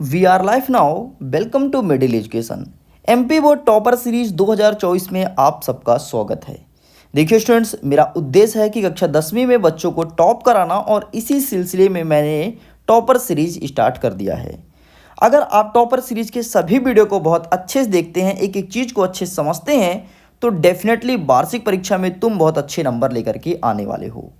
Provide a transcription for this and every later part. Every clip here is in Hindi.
We are life now. Welcome to middle education. MP board topper series 2024 में आप सबका स्वागत है। देखिए स्टूडेंट्स, मेरा उद्देश्य है कि कक्षा 10वीं में बच्चों को टॉप कराना और इसी सिलसिले में मैंने टॉपर सीरीज स्टार्ट कर दिया है। अगर आप टॉपर सीरीज के सभी वीडियो को बहुत अच्छे से देखते हैं, एक एक चीज़ को अच्छे से समझते हैं, तो डेफिनेटली वार्षिक परीक्षा में तुम बहुत अच्छे नंबर लेकर के आने वाले हो।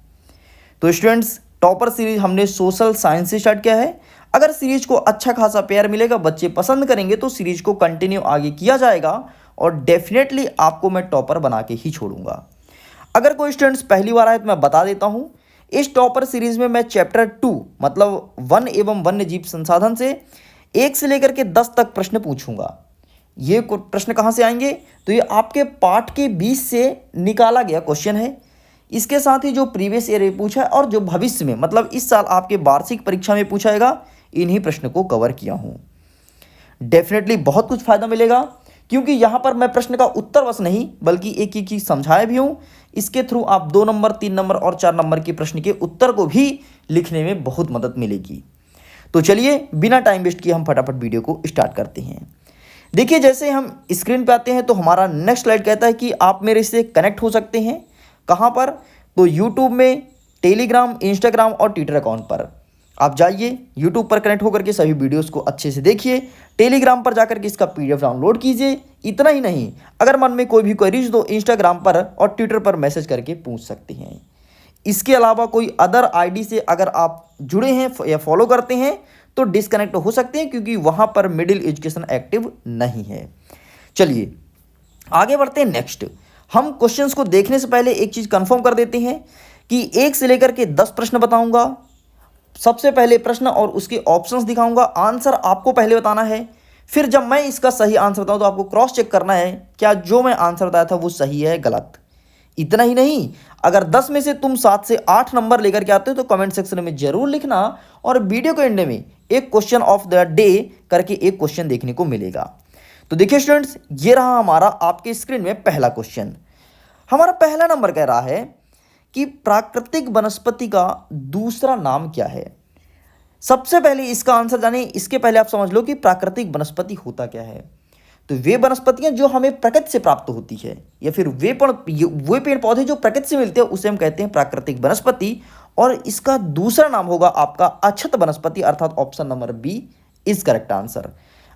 तो स्टूडेंट्स, टॉपर सीरीज हमने सोशल साइंस से स्टार्ट किया है। अगर सीरीज को अच्छा खासा प्यार मिलेगा, बच्चे पसंद करेंगे, तो सीरीज को कंटिन्यू आगे किया जाएगा और डेफिनेटली आपको मैं टॉपर बना के ही छोड़ूंगा। अगर कोई स्टूडेंट्स पहली बार आए तो मैं बता देता हूं, इस टॉपर सीरीज में मैं चैप्टर 2 मतलब वन एवं वन्य जीव संसाधन से 1 से लेकर के 10 तक प्रश्न पूछूंगा। ये प्रश्न कहाँ से आएंगे? तो ये आपके पाठ के 20 से निकाला गया क्वेश्चन है। इसके साथ ही जो प्रीवियस ईयर में पूछा है और जो भविष्य में मतलब इस साल आपके वार्षिक परीक्षा में पूछाएगा, इन्हीं प्रश्न को कवर किया हूं। डेफिनेटली बहुत कुछ फायदा मिलेगा, क्योंकि यहां पर मैं प्रश्न का उत्तर बस नहीं बल्कि एक एक चीज समझाया भी हूं। इसके थ्रू आप 2 नंबर, 3 नंबर और 4 नंबर के प्रश्न के उत्तर को भी लिखने में बहुत मदद मिलेगी। तो चलिए बिना टाइम वेस्ट किए हम फटाफट वीडियो को स्टार्ट करते हैं। देखिए, जैसे हम स्क्रीन पे आते हैं तो हमारा नेक्स्ट स्लाइड कहता है कि आप मेरे से कनेक्ट हो सकते हैं। कहाँ पर? तो यूट्यूब में, टेलीग्राम, इंस्टाग्राम और ट्विटर अकाउंट पर आप जाइए। यूट्यूब पर कनेक्ट होकर के सभी वीडियोस को अच्छे से देखिए। टेलीग्राम पर जाकर के इसका पीडीएफ डाउनलोड कीजिए। इतना ही नहीं, अगर मन में कोई भी क्वेरीज तो इंस्टाग्राम पर और ट्विटर पर मैसेज करके पूछ सकते हैं। इसके अलावा कोई अदर आईडी से अगर आप जुड़े हैं या फॉलो करते हैं तो डिस्कनेक्ट हो सकते हैं, क्योंकि वहां पर मिडिल एजुकेशन एक्टिव नहीं है। चलिए आगे बढ़ते हैं। नेक्स्ट, हम क्वेश्चंस को देखने से पहले एक चीज कंफर्म कर देते हैं कि 1 से लेकर के 10 प्रश्न बताऊंगा। सबसे पहले प्रश्न और उसके ऑप्शंस दिखाऊंगा। आंसर आपको पहले बताना है, फिर जब मैं इसका सही आंसर बताऊं तो आपको क्रॉस चेक करना है क्या जो मैं आंसर बताया था वो सही है गलत। इतना ही नहीं, अगर 10 में से तुम 7 से 8 नंबर लेकर के आते हो तो कमेंट सेक्शन में जरूर लिखना, और वीडियो के एंड में एक क्वेश्चन ऑफ द डे करके एक क्वेश्चन देखने को मिलेगा। तो देखिए स्टूडेंट्स, ये रहा हमारा आपके स्क्रीन में पहला क्वेश्चन। हमारा पहला नंबर कह रहा है कि प्राकृतिक वनस्पति का दूसरा नाम क्या है। सबसे पहले इसका आंसर जाने इसके पहले आप समझ लो कि प्राकृतिक वनस्पति होता क्या है। तो वे वनस्पतियां जो हमें प्रकृति से प्राप्त होती है, या फिर वे पेड़ पौधे जो प्रकृति से मिलते हैं, उसे हम कहते हैं प्राकृतिक वनस्पति। और इसका दूसरा नाम होगा आपका अक्षत वनस्पति, अर्थात option number B is correct answer.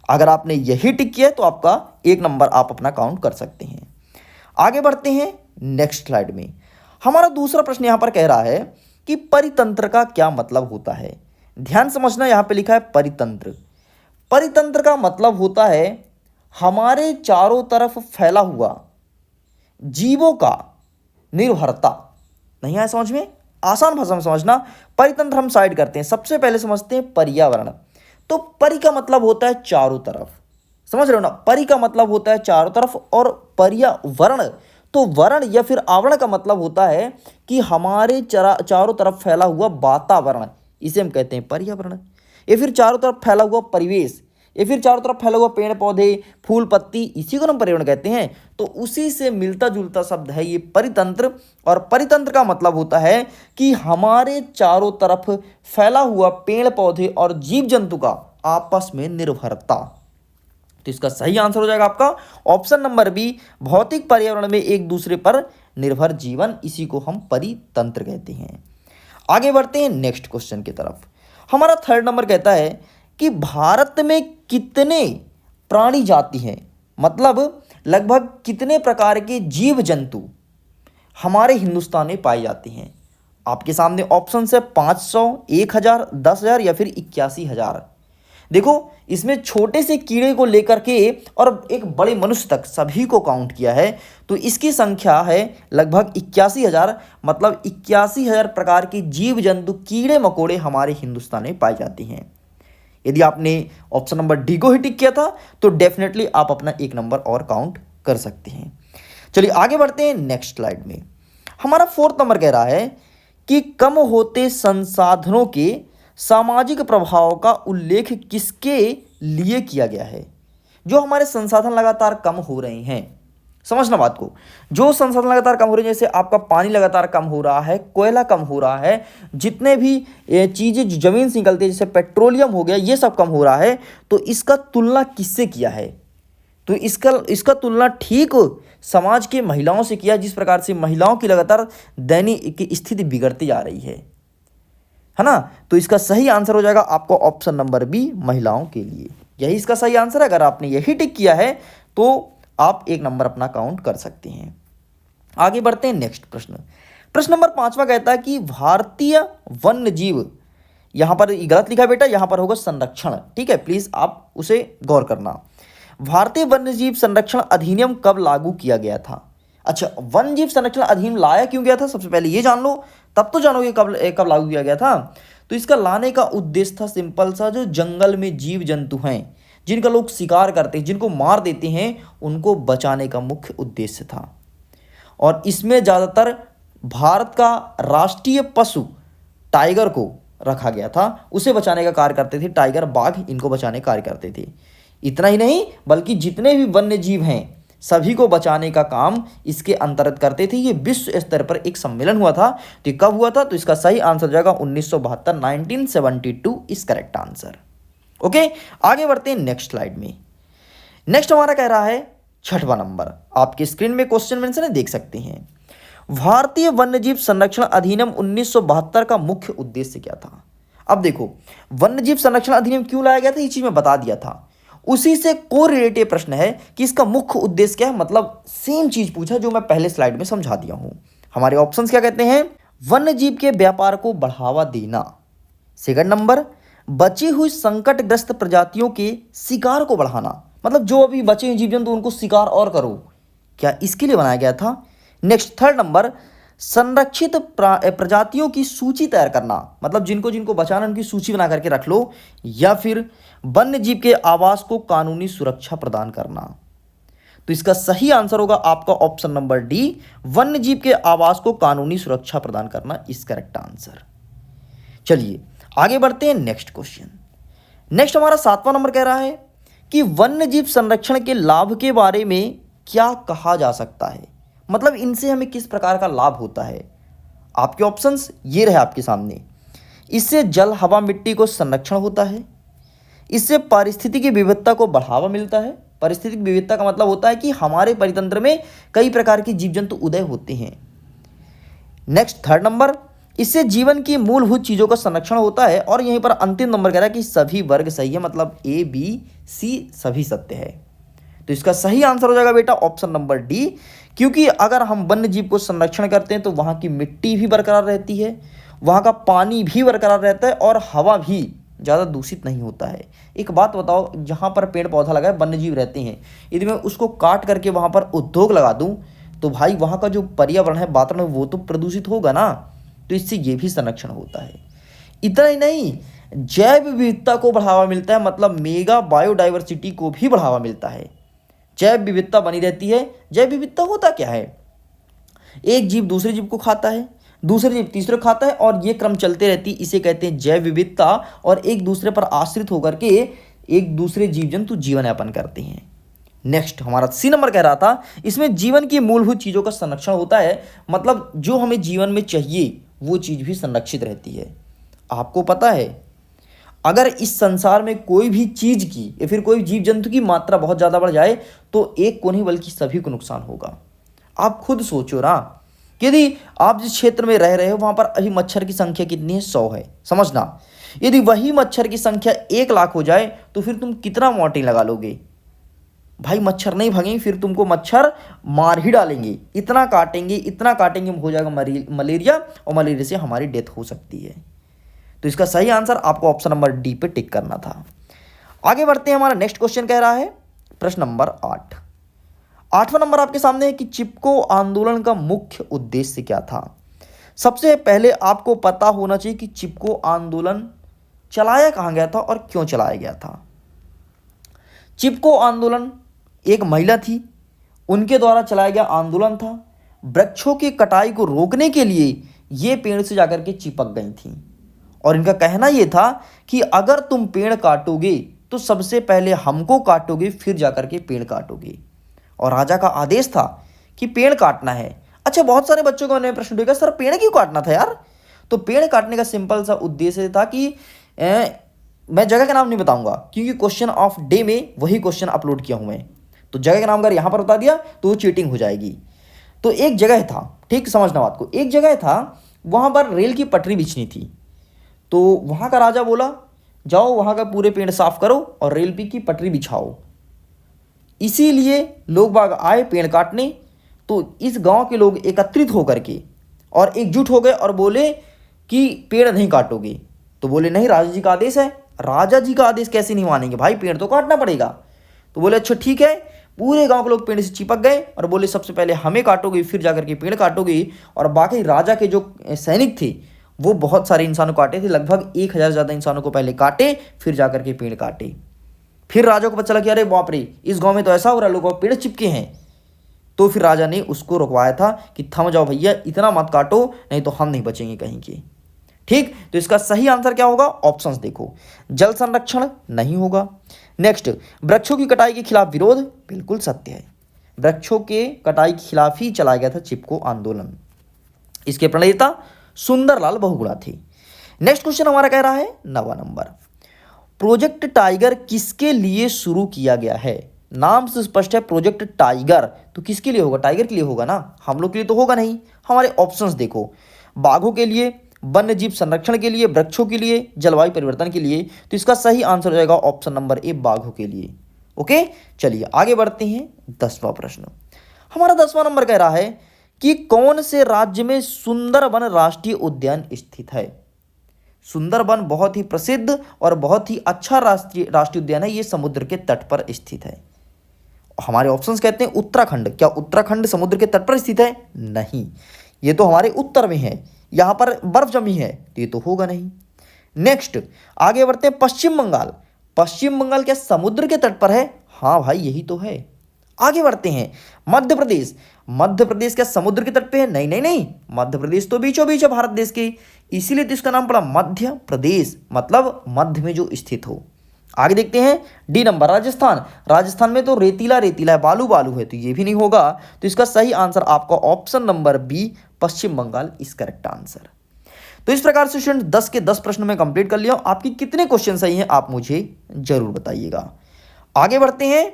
अगर आपने यही टिक किया है तो आपका 1 नंबर आप अपना काउंट कर सकते हैं। आगे बढ़ते हैं नेक्स्ट स्लाइड में। हमारा दूसरा प्रश्न यहां पर कह रहा है कि परितंत्र का क्या मतलब होता है। ध्यान समझना, यहां पे लिखा है परितंत्र। परितंत्र का मतलब होता है हमारे चारों तरफ फैला हुआ जीवों का निर्भरता। नहीं आया समझ में? आसान भाषा में समझना। परितंत्र हम साइड करते हैं, सबसे पहले समझते हैं पर्यावरण। तो परि का मतलब होता है चारों तरफ, समझ रहे हो ना? परि का मतलब होता है चारों तरफ, और पर्यावरण तो वर्ण या फिर आवरण का मतलब होता है कि हमारे चारों तरफ फैला हुआ वातावरण, इसे हम कहते हैं पर्यावरण। या फिर चारों तरफ फैला हुआ परिवेश, या फिर चारों तरफ फैला हुआ पेड़ पौधे, फूल पत्ती, इसी को हम पर्यावरण कहते हैं। तो उसी से मिलता जुलता शब्द है ये परितंत्र। और परितंत्र का मतलब होता है कि हमारे चारों तरफ फैला हुआ पेड़ पौधे और जीव जंतु का आपस में निर्भरता। तो इसका सही आंसर हो जाएगा आपका ऑप्शन नंबर बी, भौतिक पर्यावरण में एक दूसरे पर निर्भर जीवन, इसी को हम परितंत्र कहते हैं। आगे बढ़ते हैं नेक्स्ट क्वेश्चन की तरफ। हमारा थर्ड नंबर कहता है कि भारत में कितने प्राणी जाति हैं, मतलब लगभग कितने प्रकार के जीव जंतु हमारे हिंदुस्तान में पाए जाते हैं। आपके सामने ऑप्शन है 500, 1000, 10,000 या फिर 81,000। देखो, इसमें छोटे से कीड़े को लेकर के और एक बड़े मनुष्य तक सभी को काउंट किया है। तो इसकी संख्या है लगभग 81,000, मतलब 81,000 प्रकार के जीव जंतु, कीड़े मकोड़े हमारे हिंदुस्तान में पाए जाते हैं। यदि आपने ऑप्शन नंबर डी को ही टिक किया था तो डेफिनेटली आप अपना 1 नंबर और काउंट कर सकते हैं। चलिए आगे बढ़ते हैं नेक्स्ट स्लाइड में। हमारा 4th नंबर कह रहा है कि कम होते संसाधनों के सामाजिक प्रभाव का उल्लेख किसके लिए किया गया है। जो हमारे संसाधन लगातार कम हो रहे हैं, समझना बात को। जो संसाधन लगातार कम हो रहे हैं, जैसे आपका पानी लगातार कम हो रहा है, कोयला कम हो रहा है, जितने भी चीज़ें जो जमीन से निकलती है जैसे पेट्रोलियम हो गया, ये सब कम हो रहा है, तो इसका तुलना किससे किया है? तो इसका तुलना ठीक समाज के महिलाओं से किया, जिस प्रकार से महिलाओं की लगातार दैनिक स्थिति बिगड़ती जा रही है ना। तो इसका सही आंसर हो जाएगा आपको ऑप्शन नंबर बी, महिलाओं के लिए। यही इसका सही आंसर है। अगर आपने यही टिक किया है तो आप 1 नंबर अपना काउंट कर सकते हैं। आगे बढ़ते हैं नेक्स्ट प्रश्न। प्रश्न नंबर 5वां कहता है कि भारतीय वन्य जीव, यहां पर गलत लिखा बेटा, यहां पर होगा संरक्षण, ठीक है, प्लीज आप उसे गौर करना। भारतीय वन्य जीव संरक्षण अधिनियम कब लागू किया गया था? अच्छा, वन्य जीव संरक्षण अधिनियम लाया क्यों गया था, सबसे पहले ये जान लो, तब तो जानोगे कब कब लागू किया गया था। तो इसका लाने का उद्देश्य था सिंपल सा, जो जंगल में जीव जंतु हैं जिनका लोग शिकार करते हैं, जिनको मार देते हैं, उनको बचाने का मुख्य उद्देश्य था। और इसमें ज़्यादातर भारत का राष्ट्रीय पशु टाइगर को रखा गया था, उसे बचाने का कार्य करते थे। टाइगर, बाघ, इनको बचाने का कार्य करते थे। इतना ही नहीं, बल्कि जितने भी वन्य जीव हैं सभी को बचाने का काम इसके अंतर्गत करते थे। ये विश्व स्तर पर एक सम्मेलन हुआ था। तो ये कब हुआ था? तो इसका सही आंसर हो जाएगा 1972, 1972 इज करेक्ट आंसर। ओके, आगे बढ़ते हैं नेक्स्ट स्लाइड में। नेक्स्ट हमारा कह रहा है 6वां नंबर, आपकी स्क्रीन में क्वेश्चन मेंशन है, देख सकते हैं। भारतीय वन्यजीव संरक्षण अधिनियम 1972 का मुख्य उद्देश्य क्या था? अब देखो, वन्यजीव संरक्षण अधिनियम क्यों लाया गया था, ये चीज मैं बता दिया था। उसी से कोरिलेटिव प्रश्न है कि इसका मुख्य उद्देश्य क्या है, मतलब सेम चीज पूछा जो मैं पहले स्लाइड में समझा दिया हूं। हमारे ऑप्शंस क्या कहते हैं? वन्यजीव के व्यापार को बढ़ावा देना। सेकंड नंबर, बची हुई संकटग्रस्त प्रजातियों के शिकार को बढ़ाना, मतलब जो अभी बचे हुए जीव जंतु उनको शिकार और करो, क्या इसके लिए बनाया गया था। नेक्स्ट थर्ड नंबर, संरक्षित प्रजातियों की सूची तैयार करना, मतलब जिनको जिनको बचाना उनकी सूची बना करके रख लो। या फिर वन्य जीव के आवास को कानूनी सुरक्षा प्रदान करना। तो इसका सही आंसर होगा आपका ऑप्शन नंबर डी, वन्य जीव के आवास को कानूनी सुरक्षा प्रदान करना इज करेक्ट आंसर। चलिए आगे बढ़ते हैं नेक्स्ट क्वेश्चन। नेक्स्ट हमारा 7वां नंबर कह रहा है कि वन्य जीव संरक्षण के लाभ के बारे में क्या कहा जा सकता है, मतलब इनसे हमें किस प्रकार का लाभ होता है। आपके ऑप्शंस ये रहे आपके सामने। इससे जल, हवा, मिट्टी को संरक्षण होता है। इससे पारिस्थितिकी विविधता को बढ़ावा मिलता है। पारिस्थितिक विविधता का मतलब होता है कि हमारे परितंत्र में कई प्रकार के जीव जंतु उदय होते हैं। नेक्स्ट थर्ड नंबर, इससे जीवन की मूलभूत चीजों का संरक्षण होता है। और यहीं पर अंतिम नंबर कह रहा है कि सभी वर्ग सही है, मतलब ए, बी, सी सभी सत्य है। तो इसका सही आंसर हो जाएगा बेटा ऑप्शन नंबर डी, क्योंकि अगर हम वन्य जीव को संरक्षण करते हैं तो वहाँ की मिट्टी भी बरकरार रहती है, वहाँ का पानी भी बरकरार रहता है और हवा भी ज़्यादा दूषित नहीं होता है। एक बात बताओ, जहाँ पर पेड़ पौधा लगा है, वन्य जीव रहते हैं, यदि मैं उसको काट करके वहाँ पर उद्योग लगा दूँ तो भाई वहाँ का जो पर्यावरण है, वातावरण, वो तो प्रदूषित होगा ना। तो इससे ये भी संरक्षण होता है। इतना ही नहीं, जैव विविधता को बढ़ावा मिलता है, मतलब मेगा बायोडाइवर्सिटी को भी बढ़ावा मिलता है। जैव विविधता बनी रहती है। जैव विविधता होता क्या है? एक जीव दूसरे जीव को खाता है, दूसरे जीव तीसरे को खाता है, और ये क्रम चलते रहती है। इसे कहते हैं जैव विविधता। और एक दूसरे पर आश्रित होकर के एक दूसरे जीव जंतु जीवन यापन करते हैं। नेक्स्ट हमारा सी नंबर कह रहा था, इसमें जीवन की मूलभूत चीजों का संरक्षण होता है, मतलब जो हमें जीवन में चाहिए वो चीज भी संरक्षित रहती है। आपको पता है, अगर इस संसार में कोई भी चीज की या फिर कोई जीव जंतु की मात्रा बहुत ज़्यादा बढ़ जाए तो एक को नहीं बल्कि सभी को नुकसान होगा। आप खुद सोचो ना, यदि आप जिस क्षेत्र में रह रहे हो वहाँ पर अभी मच्छर की संख्या कितनी है? 100 है, समझना। यदि वही मच्छर की संख्या 1 लाख हो जाए तो फिर तुम कितना मॉर्टिन लगा लोगे? भाई मच्छर नहीं भागेंगे, फिर तुमको मच्छर मार ही डालेंगे। इतना काटेंगे हो जाएगा मलेरिया, और मलेरिया से हमारी डेथ हो सकती है। तो इसका सही आंसर आपको ऑप्शन नंबर डी पे टिक करना था। आगे बढ़ते हैं, हमारा नेक्स्ट क्वेश्चन कह रहा है प्रश्न नंबर 8। 8वां नंबर आपके सामने है कि चिपको आंदोलन का मुख्य उद्देश्य क्या था। सबसे पहले आपको पता होना चाहिए कि चिपको आंदोलन चलाया कहाँ गया था और क्यों चलाया गया था। चिपको आंदोलन एक महिला थी, उनके द्वारा चलाया गया आंदोलन था। वृक्षों की कटाई को रोकने के लिए ये पेड़ से जाकर के चिपक गई थी, और इनका कहना यह था कि अगर तुम पेड़ काटोगे तो सबसे पहले हमको काटोगे, फिर जाकर के पेड़ काटोगे। और राजा का आदेश था कि पेड़ काटना है। अच्छा, बहुत सारे बच्चों को मैंने प्रश्न उठेगा, सर पेड़ क्यों काटना था यार? तो पेड़ काटने का सिंपल सा उद्देश्य था कि मैं जगह का नाम नहीं बताऊंगा क्योंकि क्वेश्चन ऑफ डे में वही क्वेश्चन अपलोड किया हूं मैं, तो जगह का नाम अगर यहां पर बता दिया तो वो चीटिंग हो जाएगी। तो एक जगह था, ठीक समझना बात को, एक जगह था वहां पर रेल की पटरी बिछनी थी। तो वहां का राजा बोला जाओ वहां का पूरे पेड़ साफ करो और रेल की पटरी बिछाओ। इसीलिए लोग बाग आए पेड़ काटने। तो इस गांव के लोग एकत्रित होकर के और एकजुट हो गए और बोले कि पेड़ नहीं काटोगे। तो बोले नहीं, राजा जी का आदेश है। राजा जी का आदेश कैसे नहीं मानेंगे भाई, पेड़ तो काटना पड़ेगा। तो बोले अच्छा ठीक है। पूरे गांव के लोग पेड़ से चिपक गए और बोले सबसे पहले हमें काटोगे फिर जाकर के पेड़ काटोगे। और बाकी राजा के जो सैनिक थे वो बहुत सारे इंसानों काटे थे, लगभग 1000 ज़्यादा इंसानों को पहले काटे फिर जाकर के पेड़ काटे। फिर राजा को पता चला कि अरे बाप रे, इस गांव में तो ऐसा हो रहा है, लोगों को पेड़ चिपके हैं। तो फिर राजा ने उसको रुकवाया था कि थम जाओ भैया, इतना मत काटो नहीं तो हम नहीं बचेंगे कहीं के। ठीक, तो इसका सही आंसर क्या होगा? ऑप्शंस देखो, जल संरक्षण नहीं होगा। नेक्स्ट, वृक्षों की कटाई के खिलाफ विरोध, बिल्कुल सत्य है। वृक्षों के कटाई के खिलाफ ही चलाया गया था चिपको आंदोलन। इसके प्रणेता सुंदरलाल बहुगुणा थे। नेक्स्ट क्वेश्चन हमारा कह रहा है 9वां नंबर, प्रोजेक्ट टाइगर किसके लिए शुरू किया गया है? नाम से स्पष्ट है प्रोजेक्ट टाइगर, तो किसके लिए होगा? टाइगर के लिए होगा ना, हम लोग के लिए तो होगा नहीं। हमारे ऑप्शंस देखो, बाघों के लिए, वन्य जीव संरक्षण के लिए, वृक्षों के लिए, जलवायु परिवर्तन के लिए। तो इसका सही आंसर हो जाएगा ऑप्शन नंबर ए, बाघों के लिए। ओके, चलिए आगे बढ़ते हैं। 10वां प्रश्न हमारा 10वां नंबर कह रहा है कि कौन से राज्य में सुंदरबन राष्ट्रीय उद्यान स्थित है? सुंदरबन बहुत ही प्रसिद्ध और बहुत ही अच्छा राष्ट्रीय उद्यान है, ये समुद्र के तट पर स्थित है। हमारे ऑप्शंस कहते हैं उत्तराखंड। क्या उत्तराखंड समुद्र के तट पर स्थित है? नहीं, ये तो हमारे उत्तर में है, यहां पर बर्फ जमी है, तो ये तो होगा नहीं। नेक्स्ट आगे बढ़ते हैं, पश्चिम बंगाल। पश्चिम बंगाल क्या समुद्र के तट पर है? हाँ भाई, यही तो है। आगे बढ़ते हैं, मध्य प्रदेश। मध्य प्रदेश क्या समुद्र के तट पे है? नहीं नहीं नहीं, मध्य प्रदेश तो बीचों बीच है भारत देश के, इसीलिए तो इसका नाम पड़ा मध्य प्रदेश, मतलब मध्य में जो स्थित हो। आगे देखते हैं, डी नंबर, राजस्थान। राजस्थान में तो रेतीला रेतीला है, बालू बालू है, तो ये भी नहीं होगा। तो इसका सही आंसर आपका option number B, Paschim Bangal is correct answer. तो इस प्रकार से स्टूडेंट 10 के 10 प्रश्न में कंप्लीट कर लिया। आपकी कितने क्वेश्चन सही हैं आप मुझे जरूर बताइएगा। आगे बढ़ते हैं,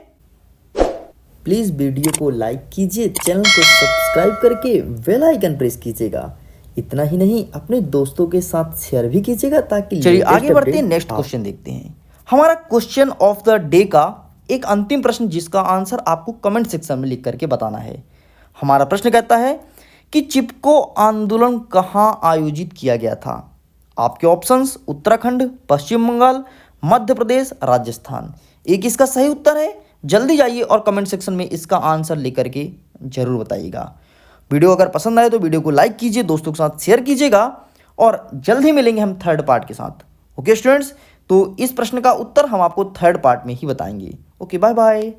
प्लीज वीडियो को लाइक कीजिए, चैनल को सब्सक्राइब करके बेल आइकन प्रेस कीजिएगा। इतना ही नहीं, अपने दोस्तों के साथ शेयर भी कीजिएगा ताकि। चलिए आगे बढ़ते हैं, नेक्स्ट क्वेश्चन देखते हैं। हमारा क्वेश्चन ऑफ द डे का एक अंतिम प्रश्न जिसका आंसर आपको कमेंट सेक्शन में लिख करके बताना है। हमारा प्रश्न कहता है कि चिपको आंदोलन कहां आयोजित किया गया था? आपके ऑप्शंस उत्तराखंड, पश्चिम बंगाल, मध्य प्रदेश, राजस्थान। एक इसका सही उत्तर है। जल्दी जाइए और कमेंट सेक्शन में इसका आंसर लेकर के जरूर बताइएगा। वीडियो अगर पसंद आए तो वीडियो को लाइक कीजिए, दोस्तों के साथ शेयर कीजिएगा और जल्द ही मिलेंगे हम थर्ड पार्ट के साथ। ओके स्टूडेंट्स, तो इस प्रश्न का उत्तर हम आपको थर्ड पार्ट में ही बताएंगे। Okay, bye bye.